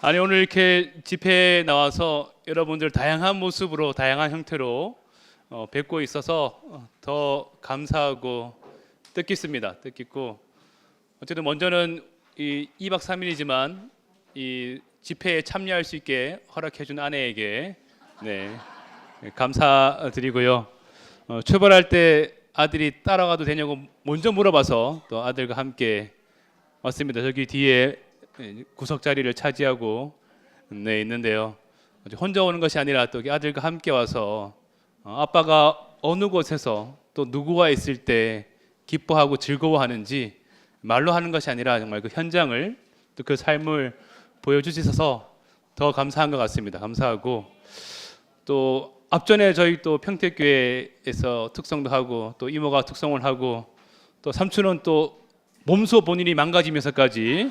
아니 오늘 이렇게 집회에 나와서 여러분들 다양한 모습으로 다양한 형태로 뵙고 있어서 더 감사하고 뜻깊습니다. 뜻깊고 어쨌든 먼저는 이 2박 3일이지만 이 집회에 참여할 수 있게 허락해 준 아내에게 감사드리고요. 출발할 때 아들이 따라가도 되냐고 먼저 물어봐서 또 아들과 함께 왔습니다. 저기 뒤에 구석 자리를 차지하고 있는데요. 혼자 오는 것이 아니라 또 아들과 함께 와서 아빠가 어느 곳에서 또 누구와 있을 때 기뻐하고 즐거워하는지 말로 하는 것이 아니라 정말 그 현장을 또 그 삶을 보여주셔서 더 감사한 것 같습니다. 감사하고 또 앞전에 저희 또 평택교회에서 특성도 하고 또 이모가 특성을 하고 또 삼촌은 또 몸소 본인이 망가지면서까지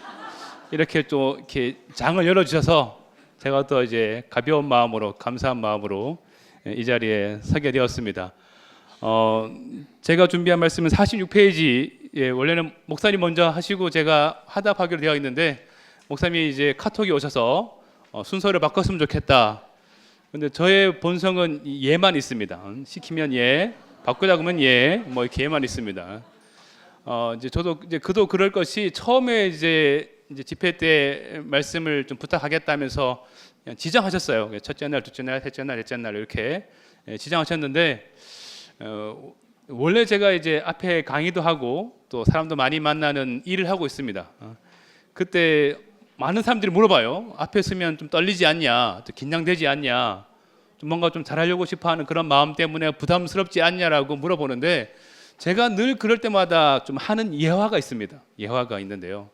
이렇게 또 이렇게 장을 열어주셔서 제가 또 이제 가벼운 마음으로 감사한 마음으로 이 자리에 서게 되었습니다. 제가 준비한 말씀은 46페이지. 원래는 목사님 먼저 하시고 제가 하답하기로 되어 있는데 목사님이 이제 카톡이 오셔서 순서를 바꿨으면 좋겠다. 근데 저의 본성은 예만 있습니다. 시키면 예, 바꾸자 그러면 예, 뭐 이렇게 예만 있습니다. 이제 저도 이제 그도 그럴 것이 처음에 이제 집회 때 말씀을 좀 부탁하겠다면서 그냥 지정하셨어요. 첫째 날, 둘째 날, 셋째 날, 넷째 날 이렇게 지정하셨는데 원래 제가 이제 앞에 강의도 하고 또 사람도 많이 만나는 일을 하고 있습니다. 그때 많은 사람들이 물어봐요. 앞에 서면 좀 떨리지 않냐, 또 긴장되지 않냐, 좀 뭔가 좀 잘하려고 싶어하는 그런 마음 때문에 부담스럽지 않냐라고 물어보는데 제가 늘 그럴 때마다 좀 하는 예화가 있습니다. 예화가 있는데요.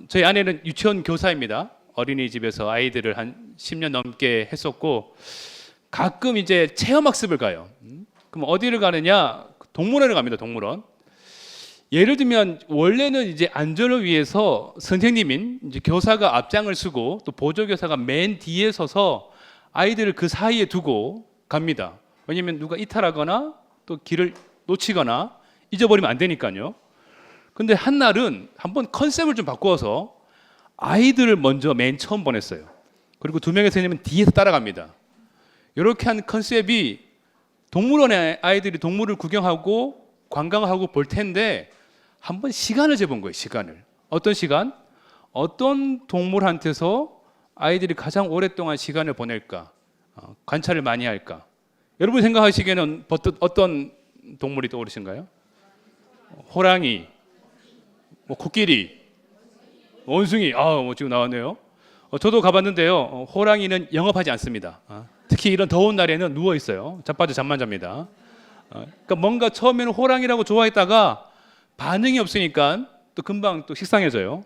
저희 아내는 유치원 교사입니다. 어린이집에서 아이들을 한 10년 넘게 했었고 가끔 이제 체험학습을 가요. 그럼 어디를 가느냐? 동물원을 갑니다. 동물원. 예를 들면 원래는 이제 안전을 위해서 선생님인 이제 교사가 앞장을 서고 또 보조 교사가 맨 뒤에 서서 아이들을 그 사이에 두고 갑니다. 왜냐하면 누가 이탈하거나 또 길을 놓치거나 잊어버리면 안 되니까요. 근데 한 날은 한번 컨셉을 좀 바꾸어서 아이들을 먼저 맨 처음 보냈어요. 그리고 두 명의 선생님은 뒤에서 따라갑니다. 이렇게 한 컨셉이 동물원에 아이들이 동물을 구경하고 관광을 하고 볼 텐데 한번 시간을 재본 거예요. 시간을. 어떤 시간? 어떤 동물한테서 아이들이 가장 오랫동안 시간을 보낼까? 관찰을 많이 할까? 여러분 생각하시기에는 어떤 동물이 떠오르신가요? 호랑이, 뭐 코끼리, 원숭이. 뭐 지금 나왔네요. 저도 가봤는데요. 호랑이는 영업하지 않습니다. 특히 이런 더운 날에는 누워 있어요. 자빠져 잠만 잡니다. 그러니까 뭔가 처음에는 호랑이라고 좋아했다가 반응이 없으니까 또 금방 또 식상해져요.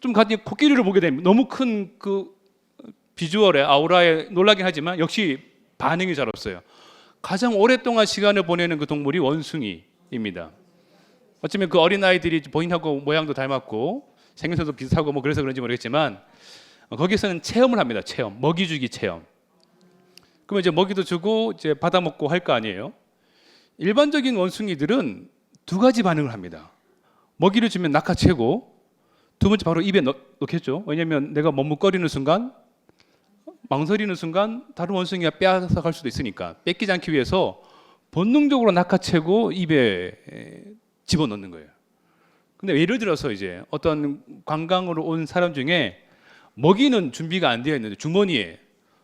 좀 가끔 코끼리를 보게 되면 너무 큰 그 비주얼에 아우라에 놀라긴 하지만 역시 반응이 잘 없어요. 가장 오랫동안 시간을 보내는 그 동물이 원숭이입니다. 어쩌면 그 어린 아이들이 본인하고 모양도 닮았고 생김새도 비슷하고 뭐 그래서 그런지 모르겠지만 거기서는 체험을 합니다. 체험, 먹이 주기 체험. 그러면 이제 먹이도 주고 이제 받아 먹고 할 거 아니에요. 일반적인 원숭이들은 두 가지 반응을 합니다. 먹이를 주면 낚아채고 두 번째 바로 입에 넣겠죠. 왜냐하면 내가 머뭇거리는 순간, 망설이는 순간 다른 원숭이가 빼앗아갈 수도 있으니까 뺏기지 않기 위해서 본능적으로 낚아채고 입에 집어넣는 거예요. 근데 예를 들어서 이제 어떤 관광으로 온 사람 중에 먹이는 준비가 안 되어 있는데 주머니에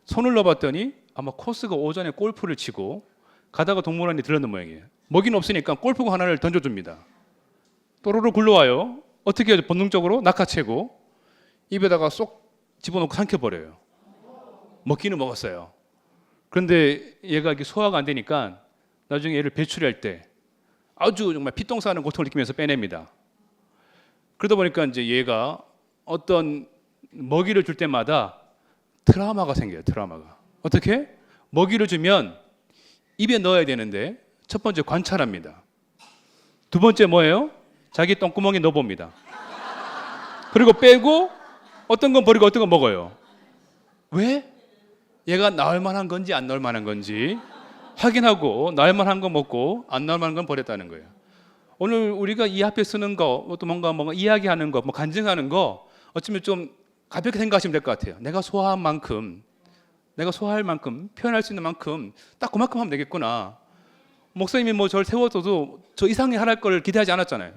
손을 넣어봤더니 아마 코스가 오전에 골프를 치고 가다가 동물원에 들렀는 모양이에요. 먹이는 없으니까 골프공 하나를 던져줍니다. 또로로 굴러와요. 어떻게 해요? 본능적으로 낚아채고 입에다가 쏙 집어넣고 삼켜버려요. 먹기는 먹었어요. 그런데 얘가 이게 소화가 안 되니까 나중에 얘를 배출할 때 아주 정말 피똥 싸는 고통을 느끼면서 빼냅니다. 그러다 보니까 이제 얘가 어떤 먹이를 줄 때마다 트라우마가 생겨요. 트라우마가. 어떻게? 먹이를 주면 입에 넣어야 되는데 첫 번째 관찰합니다. 두 번째 뭐예요? 자기 똥구멍에 넣어봅니다. 그리고 빼고 어떤 건 버리고 어떤 건 먹어요. 왜? 얘가 나올 만한 건지 안 나올 만한 건지 확인하고 나올 만한 건 먹고 안 나올 만한 건 버렸다는 거예요. 오늘 우리가 이 앞에 쓰는 거, 또 뭔가 이야기하는 거, 뭐 간증하는 거 어쩌면 좀 가볍게 생각하시면 될 것 같아요. 내가 소화할 만큼 표현할 수 있는 만큼 딱 그만큼 하면 되겠구나. 목사님이 뭐 저를 세워줘도 저 이상의 하랄 걸 기대하지 않았잖아요.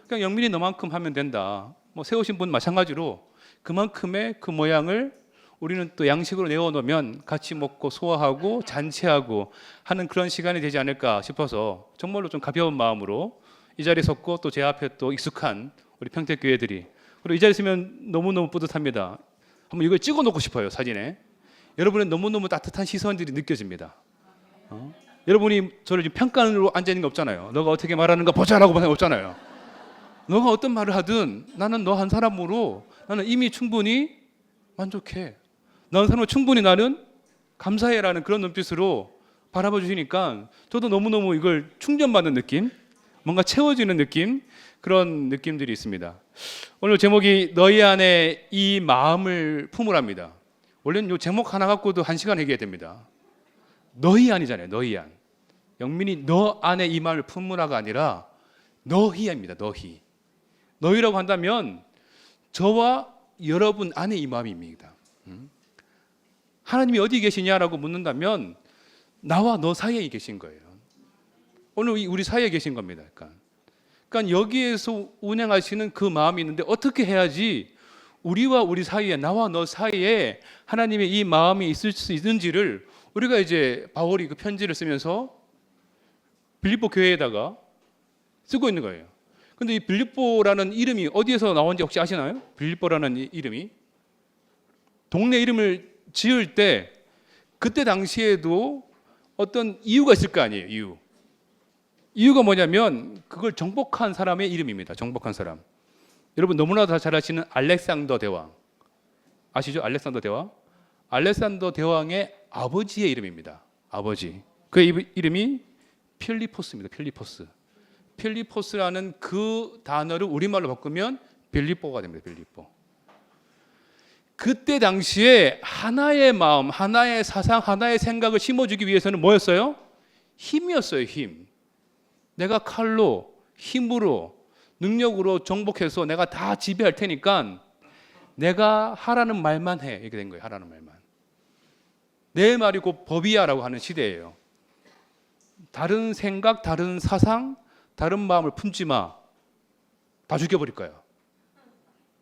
그냥 영민이 너만큼 하면 된다. 뭐 세우신 분 마찬가지로 그만큼의 그 모양을 우리는 또 양식으로 내어놓으면 같이 먹고 소화하고 잔치하고 하는 그런 시간이 되지 않을까 싶어서 정말로 좀 가벼운 마음으로 이 자리에 섰고 또 제 앞에 또 익숙한 우리 평택교회들이, 그리고 이 자리에 있으면 너무너무 뿌듯합니다. 한번 이걸 찍어놓고 싶어요, 사진에. 여러분의 너무너무 따뜻한 시선들이 느껴집니다. 여러분이 저를 지금 평가로 앉아있는 게 없잖아요. 너가 어떻게 말하는가 보자라고 생각 없잖아요. 너가 어떤 말을 하든 나는 너 한 사람으로 나는 이미 충분히 만족해. 너 한 사람으로 충분히 나는 감사해라는 그런 눈빛으로 바라봐 주시니까 저도 너무너무 이걸 충전받는 느낌, 뭔가 채워지는 느낌, 그런 느낌들이 있습니다. 오늘 제목이 너희 안에 이 마음을 품으랍니다. 원래는 이 제목 하나 갖고도 1시간 얘기해야 됩니다. 너희 안이잖아요. 너희 안. 영민이 너 안에 이 마음을 품으라가 아니라 너희입니다. 너희. 너희라고 한다면 저와 여러분 안에 이 마음입니다. 하나님이 어디 계시냐라고 묻는다면 나와 너 사이에 계신 거예요. 오늘 우리 사이에 계신 겁니다. 그러니까 여기에서 운행하시는 그 마음이 있는데 어떻게 해야지 우리와 우리 사이에, 나와 너 사이에 하나님의 이 마음이 있을 수 있는지를 우리가 이제 바울이 그 편지를 쓰면서 빌립보 교회에다가 쓰고 있는 거예요. 근데 이 빌립보라는 이름이 어디에서 나온지 혹시 아시나요? 빌립보라는 이름이 동네 이름을 지을 때 그때 당시에도 어떤 이유가 있을 거 아니에요. 이유가 뭐냐면 그걸 정복한 사람의 이름입니다. 정복한 사람. 여러분 너무나도 잘 아시는 알렉산더 대왕 아시죠? 알렉산더 대왕. 알렉산더 대왕의 아버지의 이름입니다. 아버지. 그 이름이 필리포스입니다. 필리포스. 필리포스라는 그 단어를 우리말로 바꾸면 빌립보가 됩니다. 빌립보. 그때 당시에 하나의 마음, 하나의 사상, 하나의 생각을 심어주기 위해서는 뭐였어요? 힘이었어요. 힘. 내가 칼로, 힘으로, 능력으로 정복해서 내가 다 지배할 테니까 내가 하라는 말만 해. 이렇게 된 거예요. 하라는 말만. 내 말이 곧 법이야라고 하는 시대예요. 다른 생각, 다른 사상, 다른 마음을 품지 마. 다 죽여버릴 거야.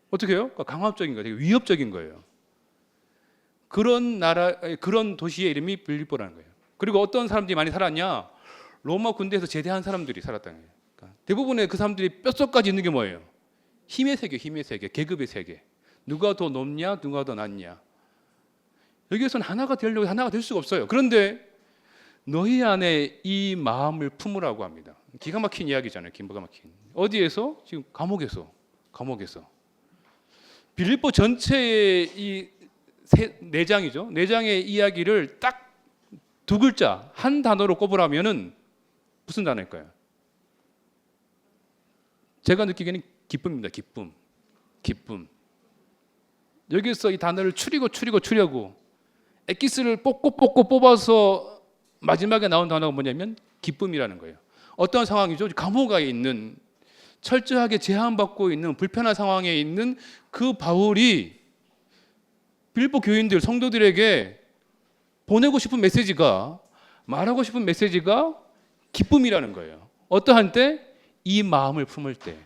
어떻게 해요? 강압적인 거예요. 되게 위협적인 거예요. 그런 나라, 그런 도시의 이름이 빌립보라는 거예요. 그리고 어떤 사람들이 많이 살았냐? 로마 군대에서 제대한 사람들이 살았다는 거예요. 그러니까 대부분의 그 사람들이 뼛속까지 있는 게 뭐예요? 힘의 세계, 힘의 세계, 계급의 세계. 누가 더 높냐, 누가 더 낮냐. 여기에서는 하나가 되려고 하나가 될 수가 없어요. 그런데 너희 안에 이 마음을 품으라고 합니다. 기가 막힌 이야기잖아요. 기가 막힌. 어디에서? 지금 감옥에서. 빌립보 전체의 이 네 장이죠. 네 장의 이야기를 딱 두 글자, 한 단어로 꼽으라면은 무슨 단어일까요? 제가 느끼기에는 기쁨입니다. 기쁨. 여기서 이 단어를 추리고 엑기스를 뽑고 뽑아서 마지막에 나온 단어가 뭐냐면 기쁨이라는 거예요. 어떤 상황이죠? 감옥에 있는, 철저하게 제한받고 있는 불편한 상황에 있는 그 바울이 빌립보 교인들, 성도들에게 보내고 싶은 메시지가, 말하고 싶은 메시지가 기쁨이라는 거예요. 어떠한 때? 이 마음을 품을 때.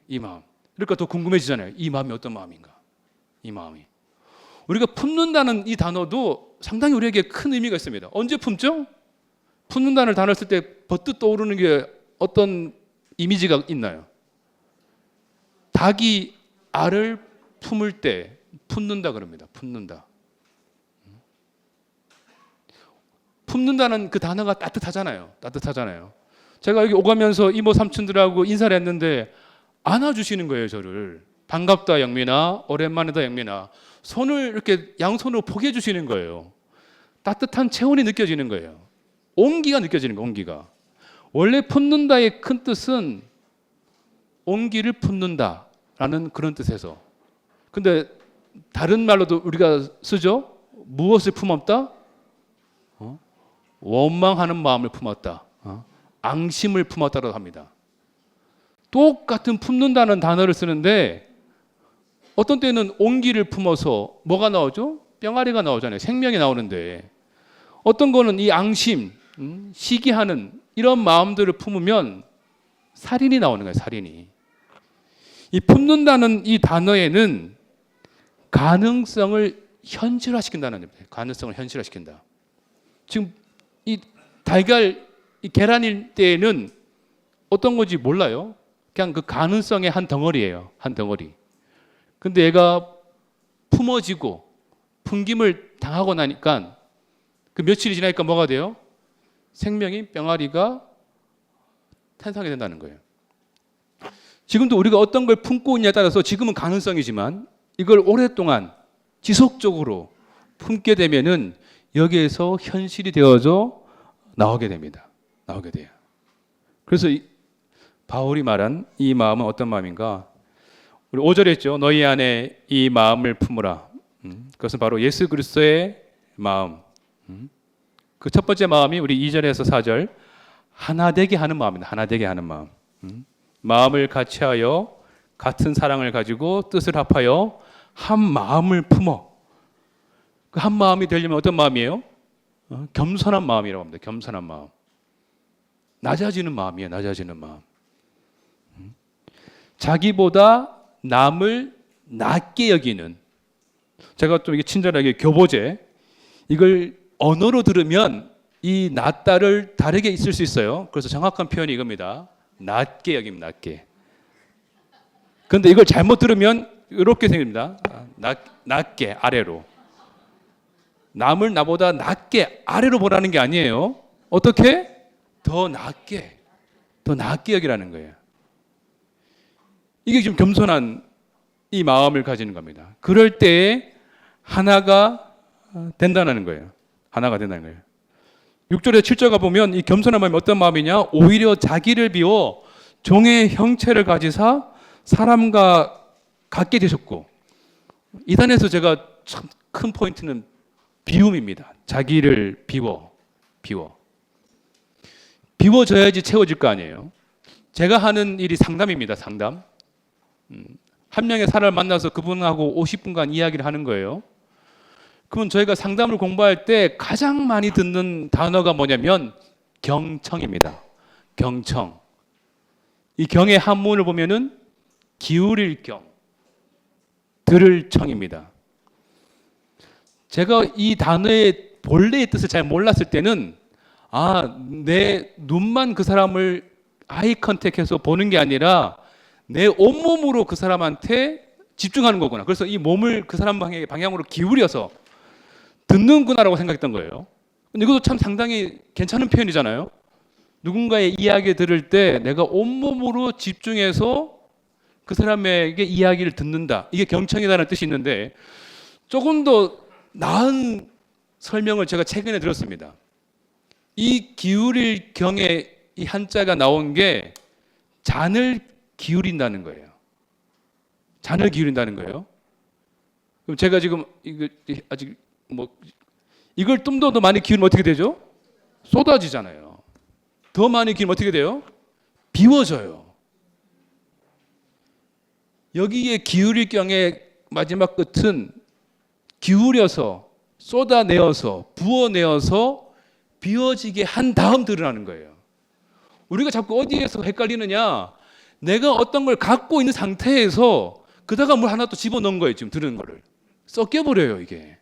이 마음. 그러니까 더 궁금해지잖아요. 이 마음이 어떤 마음인가? 이 마음이. 우리가 품는다는 이 단어도 상당히 우리에게 큰 의미가 있습니다. 언제 품죠? 품는다는 단어를 쓸 때 버뜩 떠오르는 게 어떤 이미지가 있나요? 닭이 알을 품을 때 품는다 그럽니다. 품는다는 그 단어가 따뜻하잖아요. 제가 여기 오가면서 이모 삼촌들하고 인사를 했는데 안아주시는 거예요. 저를. 반갑다 영민아, 오랜만이다 영민아. 손을 이렇게 양손으로 포개해 주시는 거예요. 따뜻한 체온이 느껴지는 거예요. 온기가 느껴지는 거예요. 온기가. 원래 품는다의 큰 뜻은 온기를 품는다라는 그런 뜻에서. 근데 다른 말로도 우리가 쓰죠. 무엇을 품었다? 원망하는 마음을 품었다. 앙심을 품었다고 합니다. 똑같은 품는다는 단어를 쓰는데 어떤 때는 온기를 품어서 뭐가 나오죠? 병아리가 나오잖아요. 생명이 나오는데 어떤 거는 이 앙심, 시기하는 이런 마음들을 품으면 살인이 나오는 거예요. 살인이. 이 품는다는 이 단어에는 가능성을 현실화시킨다는 겁니다. 가능성을 현실화시킨다. 지금 이 달걀, 이 계란일 때에는 어떤 건지 몰라요. 그냥 그 가능성의 한 덩어리예요. 한 덩어리. 근데 얘가 품어지고 풍김을 당하고 나니까 그 며칠이 지나니까 뭐가 돼요? 생명인 병아리가 탄생하게 된다는 거예요. 지금도 우리가 어떤 걸 품고 있냐에 따라서 지금은 가능성이지만 이걸 오랫동안 지속적으로 품게 되면은 여기에서 현실이 되어져 나오게 됩니다. 나오게 돼요. 그래서 바울이 말한 이 마음은 어떤 마음인가? 우리 5절에 했죠. 너희 안에 이 마음을 품으라. 그것은 바로 예수 그리스도의 마음. 그 첫 번째 마음이 우리 2절에서 4절 하나 되게 하는 마음입니다. 하나 되게 하는 마음. 마음을 같이하여 같은 사랑을 가지고 뜻을 합하여 한 마음을 품어. 그 한 마음이 되려면 어떤 마음이에요? 겸손한 마음이라고 합니다. 겸손한 마음. 낮아지는 마음이에요. 낮아지는 마음. 자기보다 남을 낮게 여기는. 제가 좀 이게 친절하게 교보제 이걸 언어로 들으면 이 낮다를 다르게 있을 수 있어요. 그래서 정확한 표현이 이겁니다. 낮게 여깁니다. 낮게. 그런데 이걸 잘못 들으면 이렇게 생깁니다. 낮게 아래로. 남을 나보다 낮게 아래로 보라는 게 아니에요. 어떻게? 더 낮게 여기라는 거예요. 이게 지금 겸손한 이 마음을 가지는 겁니다. 그럴 때에 하나가 된다는 거예요. 하나가 된다는 거예요. 6절에 7절 가보면 이 겸손한 마음이 어떤 마음이냐? 오히려 자기를 비워 종의 형체를 가지사 사람과 같게 되셨고, 이 단에서 제가 참 큰 포인트는 비움입니다. 자기를 비워져야지 채워질 거 아니에요. 제가 하는 일이 상담입니다. 상담. 한 명의 사람을 만나서 그분하고 50분간 이야기를 하는 거예요. 그러면 저희가 상담을 공부할 때 가장 많이 듣는 단어가 뭐냐면 경청입니다. 경청. 이 경의 한문을 보면은 기울일 경, 들을 청입니다. 제가 이 단어의 본래의 뜻을 잘 몰랐을 때는 내 눈만 그 사람을 아이 컨택해서 보는 게 아니라 내 온몸으로 그 사람한테 집중하는 거구나. 그래서 이 몸을 그 사람 방향으로 기울여서 듣는구나라고 생각했던 거예요. 근데 이것도 참 상당히 괜찮은 표현이잖아요. 누군가의 이야기 들을 때 내가 온몸으로 집중해서 그 사람에게 이야기를 듣는다. 이게 경청이라는 뜻이 있는데 조금 더 나은 설명을 제가 최근에 들었습니다. 이 기울일 경에 이 한자가 나온 게 잔을 기울인다는 거예요. 잔을 기울인다는 거예요. 그럼 제가 지금 아직 이걸 좀 더 많이 기울이면 어떻게 되죠? 쏟아지잖아요. 더 많이 기울이면 어떻게 돼요? 비워져요. 여기에 기울일 경의 마지막 끝은 기울여서 쏟아내어서 부어내어서 비워지게 한 다음 들으라는 거예요. 우리가 자꾸 어디에서 헷갈리느냐? 내가 어떤 걸 갖고 있는 상태에서 그다가 뭘 하나 또 집어넣은 거예요. 지금 들은 거를 섞여버려요. 이게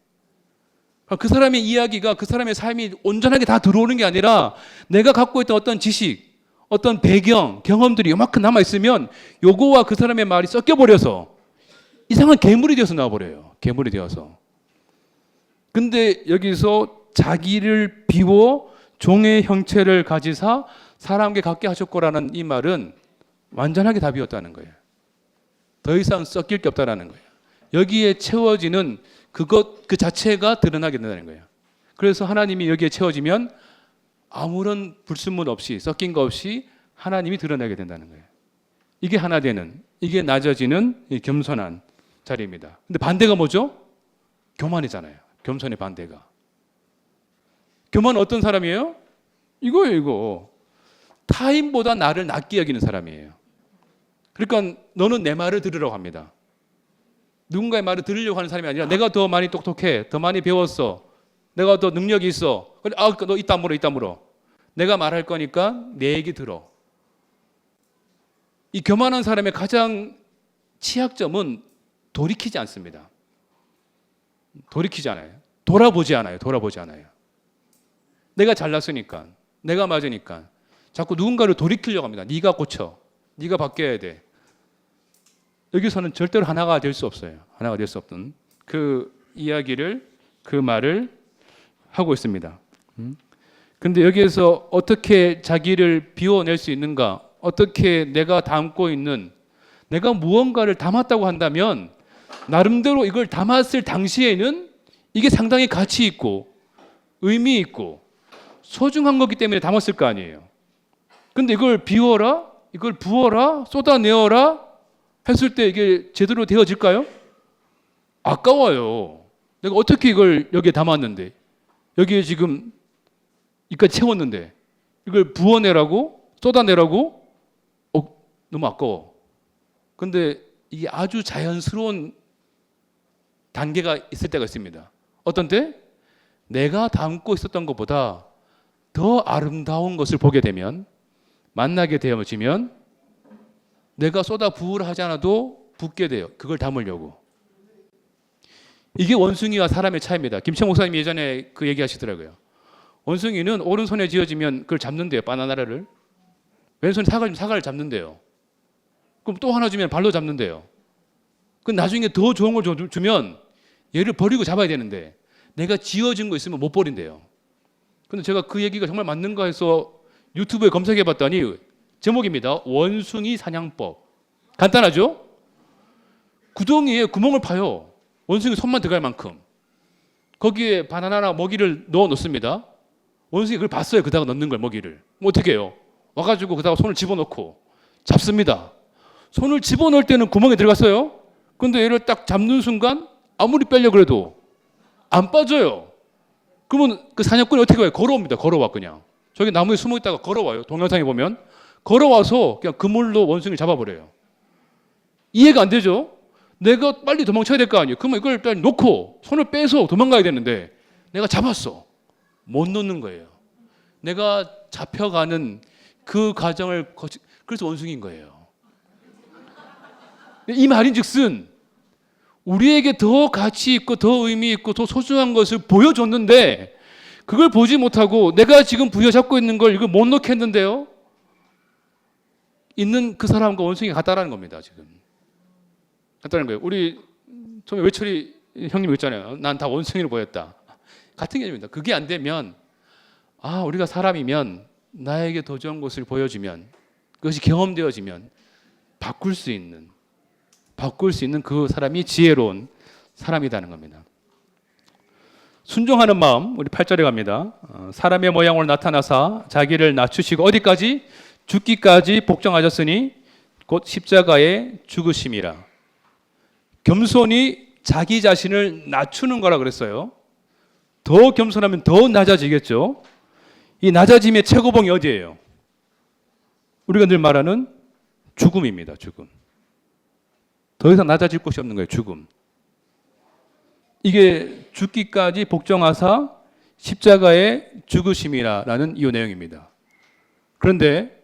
그 사람의 이야기가 그 사람의 삶이 온전하게 다 들어오는 게 아니라 내가 갖고 있던 어떤 지식, 어떤 배경, 경험들이 요만큼 남아있으면 요거와 그 사람의 말이 섞여버려서 이상한 괴물이 되어서 나와버려요. 괴물이 되어서. 근데 여기서 자기를 비워 종의 형체를 가지사 사람에게 갖게 하셨고라는 이 말은 완전하게 다 비웠다는 거예요. 더 이상 섞일 게 없다는 거예요. 여기에 채워지는 그것 그 자체가 드러나게 된다는 거예요. 그래서 하나님이 여기에 채워지면 아무런 불순물 없이 섞인 거 없이 하나님이 드러나게 된다는 거예요. 이게 하나 되는, 이게 낮아지는 겸손한 자리입니다. 근데 반대가 뭐죠? 교만이잖아요. 겸손의 반대가. 교만은 어떤 사람이에요? 이거예요, 이거. 타인보다 나를 낮게 여기는 사람이에요. 그러니까 너는 내 말을 들으라고 합니다. 누군가의 말을 들으려고 하는 사람이 아니라 내가 더 많이 똑똑해, 더 많이 배웠어, 내가 더 능력이 있어. 너 이따 물어. 내가 말할 거니까 내 얘기 들어. 이 교만한 사람의 가장 취약점은 돌이키지 않습니다. 돌이키지 않아요. 돌아보지 않아요. 내가 잘났으니까, 내가 맞으니까 자꾸 누군가를 돌이키려고 합니다. 네가 고쳐, 네가 바뀌어야 돼. 여기서는 절대로 하나가 될 수 없어요. 하나가 될 수 없는 그 이야기를, 그 말을 하고 있습니다. 근데 여기에서 어떻게 자기를 비워낼 수 있는가? 어떻게 내가 담고 있는, 내가 무언가를 담았다고 한다면 나름대로 이걸 담았을 당시에는 이게 상당히 가치 있고 의미 있고 소중한 거기 때문에 담았을 거 아니에요. 근데 이걸 비워라, 이걸 부어라, 쏟아내어라 했을 때 이게 제대로 되어질까요? 아까워요. 내가 어떻게 이걸 여기에 담았는데, 여기에 지금 이까지 채웠는데 이걸 부어내라고, 쏟아내라고? 너무 아까워. 근데 이게 아주 자연스러운 단계가 있을 때가 있습니다. 어떤 때? 내가 담고 있었던 것보다 더 아름다운 것을 보게 되면, 만나게 되어지면 내가 쏟아 부으라 하지 않아도 붓게 돼요. 그걸 담으려고. 이게 원숭이와 사람의 차이입니다. 김청 목사님이 예전에 그 얘기 하시더라고요. 원숭이는 오른손에 쥐어지면 그걸 잡는데요. 바나나를. 왼손에 사과를 잡는데요. 그럼 또 하나 주면 발로 잡는데요. 그 나중에 더 좋은 걸 주면 얘를 버리고 잡아야 되는데 내가 쥐어진 거 있으면 못 버린대요. 근데 제가 그 얘기가 정말 맞는가 해서 유튜브에 검색해 봤더니 제목입니다. 원숭이 사냥법. 간단하죠? 구덩이에 구멍을 파요. 원숭이 손만 들어갈 만큼. 거기에 바나나나 먹이를 넣어 놓습니다. 원숭이 그걸 봤어요. 그다가 넣는 걸, 먹이를. 뭐 어떻게 해요? 와가지고 그다가 손을 집어넣고 잡습니다. 손을 집어넣을 때는 구멍에 들어갔어요. 근데 얘를 딱 잡는 순간 아무리 빼려고 해도 안 빠져요. 그러면 그 사냥꾼이 어떻게 해요? 걸어옵니다. 걸어와 그냥. 저기 나무에 숨어 있다가 걸어와요. 동영상에 보면. 걸어와서 그냥 그물로 원숭이를 잡아버려요. 이해가 안 되죠? 내가 빨리 도망쳐야 될 거 아니에요. 그러면 이걸 일단 놓고 손을 빼서 도망가야 되는데 내가 잡았어. 못 놓는 거예요. 내가 잡혀가는 그 과정을 그래서 원숭이인 거예요. 이 말인즉슨 우리에게 더 가치 있고 더 의미 있고 더 소중한 것을 보여줬는데 그걸 보지 못하고 내가 지금 부여잡고 있는 걸 이걸 못 놓게 했는데요. 있는 그 사람과 원숭이가 같다라는 겁니다. 지금 같다는 거예요. 우리 처음에 외철이 형님 있잖아요. 난 다 원숭이로 보였다. 같은 개념입니다. 그게 안 되면 우리가 사람이면 나에게 더 좋은 것을 보여주면 그것이 경험되어지면 바꿀 수 있는 그 사람이 지혜로운 사람이라는 겁니다. 순종하는 마음, 우리 8절에 갑니다. 사람의 모양으로 나타나사 자기를 낮추시고 어디까지? 죽기까지 복종하셨으니 곧 십자가에 죽으심이라. 겸손이 자기 자신을 낮추는 거라 그랬어요. 더 겸손하면 더 낮아지겠죠. 이 낮아짐의 최고봉이 어디예요? 우리가 늘 말하는 죽음입니다. 죽음. 더 이상 낮아질 곳이 없는 거예요. 죽음. 이게 죽기까지 복종하사 십자가에 죽으심이라는 이 내용입니다. 그런데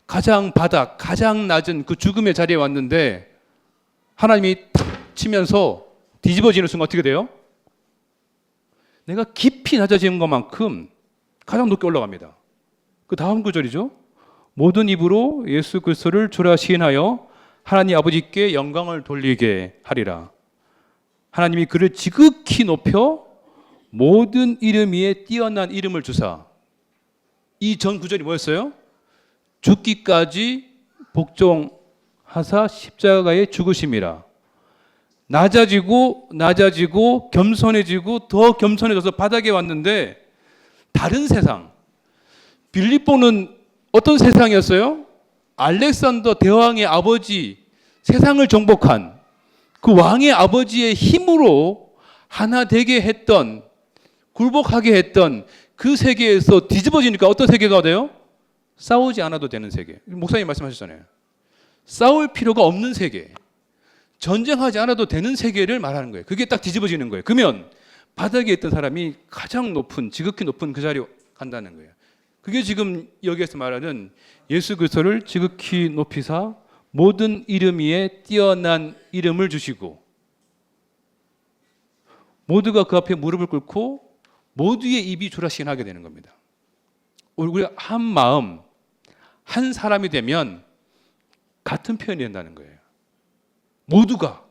가장 바닥, 가장 낮은 그 죽음의 자리에 왔는데 하나님이 탁 치면서 뒤집어지는 순간 어떻게 돼요? 내가 깊이 낮아지는 것만큼 가장 높게 올라갑니다. 그 다음 구절이죠. 모든 입으로 예수 그리스도를 주라 시인하여 하나님 아버지께 영광을 돌리게 하리라. 하나님이 그를 지극히 높여 모든 이름 위에 뛰어난 이름을 주사. 이 전 구절이 뭐였어요? 죽기까지 복종하사 십자가에 죽으심이라. 낮아지고 겸손해지고 더 겸손해져서 바닥에 왔는데 다른 세상. 빌립보는 어떤 세상이었어요? 알렉산더 대왕의 아버지, 세상을 정복한 그 왕의 아버지의 힘으로 하나 되게 했던, 굴복하게 했던 그 세계에서 뒤집어지니까 어떤 세계가 돼요? 싸우지 않아도 되는 세계. 목사님 말씀하셨잖아요. 싸울 필요가 없는 세계. 전쟁하지 않아도 되는 세계를 말하는 거예요. 그게 딱 뒤집어지는 거예요. 그러면 바닥에 있던 사람이 가장 높은, 지극히 높은 그 자리에 간다는 거예요. 그게 지금 여기에서 말하는 예수 그리스도를 지극히 높이사 모든 이름 위에 뛰어난 이름을 주시고 모두가 그 앞에 무릎을 꿇고 모두의 입이 주라시하게 되는 겁니다. 우리가 한 마음, 한 사람이 되면 같은 표현이 된다는 거예요. 모두가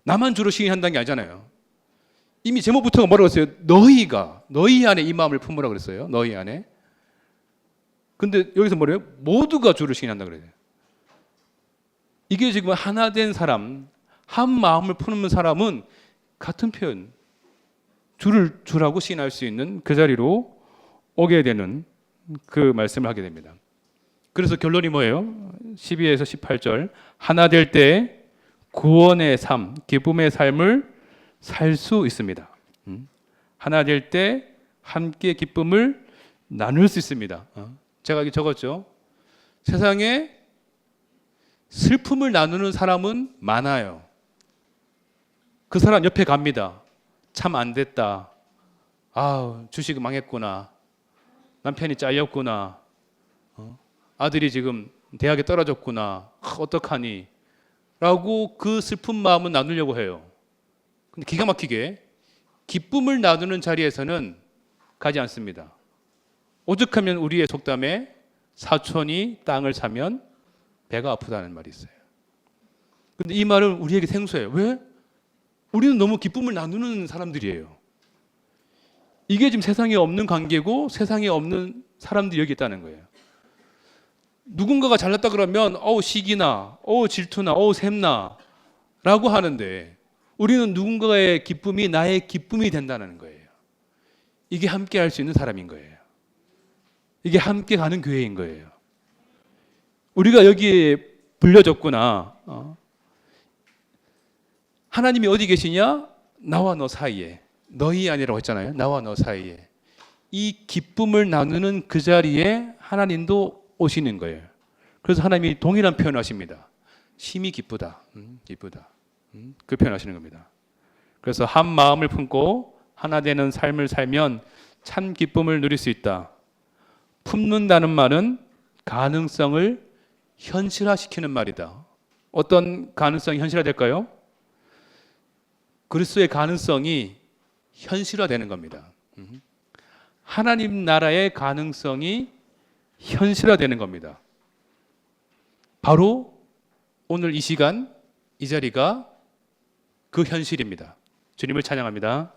나만 주로 시인한다는 게 아니잖아요. 이미 제목부터가 뭐라고 했어요? 너희가 너희 안에 이 마음을 품으라고 그랬어요. 너희 안에. 근데 여기서 뭐래요? 모두가 주를 시인한다 그래요. 이게 지금 하나 된 사람, 한 마음을 품는 사람은 같은 표현, 주라고 시인할 수 있는 그 자리로 오게 되는 그 말씀을 하게 됩니다. 그래서 결론이 뭐예요? 12에서 18절 하나 될 때 구원의 삶, 기쁨의 삶을 살 수 있습니다. 하나 될 때 함께 기쁨을 나눌 수 있습니다. 제가 여기 적었죠. 세상에 슬픔을 나누는 사람은 많아요. 그 사람 옆에 갑니다. 참 안 됐다. 아, 주식 망했구나. 남편이 잘렸구나. 아들이 지금 대학에 떨어졌구나. 어떡하니? 라고 그 슬픈 마음은 나누려고 해요. 근데 기가 막히게 기쁨을 나누는 자리에서는 가지 않습니다. 오죽하면 우리의 속담에 사촌이 땅을 사면 배가 아프다는 말이 있어요. 근데 이 말은 우리에게 생소해요. 왜? 우리는 너무 기쁨을 나누는 사람들이에요. 이게 지금 세상에 없는 관계고 세상에 없는 사람들이 여기 있다는 거예요. 누군가가 잘났다 그러면 시기나 질투나 샘나 라고 하는데 우리는 누군가의 기쁨이 나의 기쁨이 된다는 거예요. 이게 함께 할 수 있는 사람인 거예요. 이게 함께 가는 교회인 거예요. 우리가 여기에 불려졌구나. 하나님이 어디 계시냐? 나와 너 사이에. 너희 아니라고 했잖아요. 나와 너 사이에. 이 기쁨을 나누는 그 자리에 하나님도 오시는 거예요. 그래서 하나님이 동일한 표현을 하십니다. 심히 기쁘다. 기쁘다. 그 표현 하시는 겁니다. 그래서 한 마음을 품고 하나 되는 삶을 살면 참 기쁨을 누릴 수 있다. 품는다는 말은 가능성을 현실화시키는 말이다. 어떤 가능성이 현실화될까요? 그리스도의 가능성이 현실화되는 겁니다. 하나님 나라의 가능성이 현실화되는 겁니다. 바로 오늘 이 시간 이 자리가 그 현실입니다. 주님을 찬양합니다.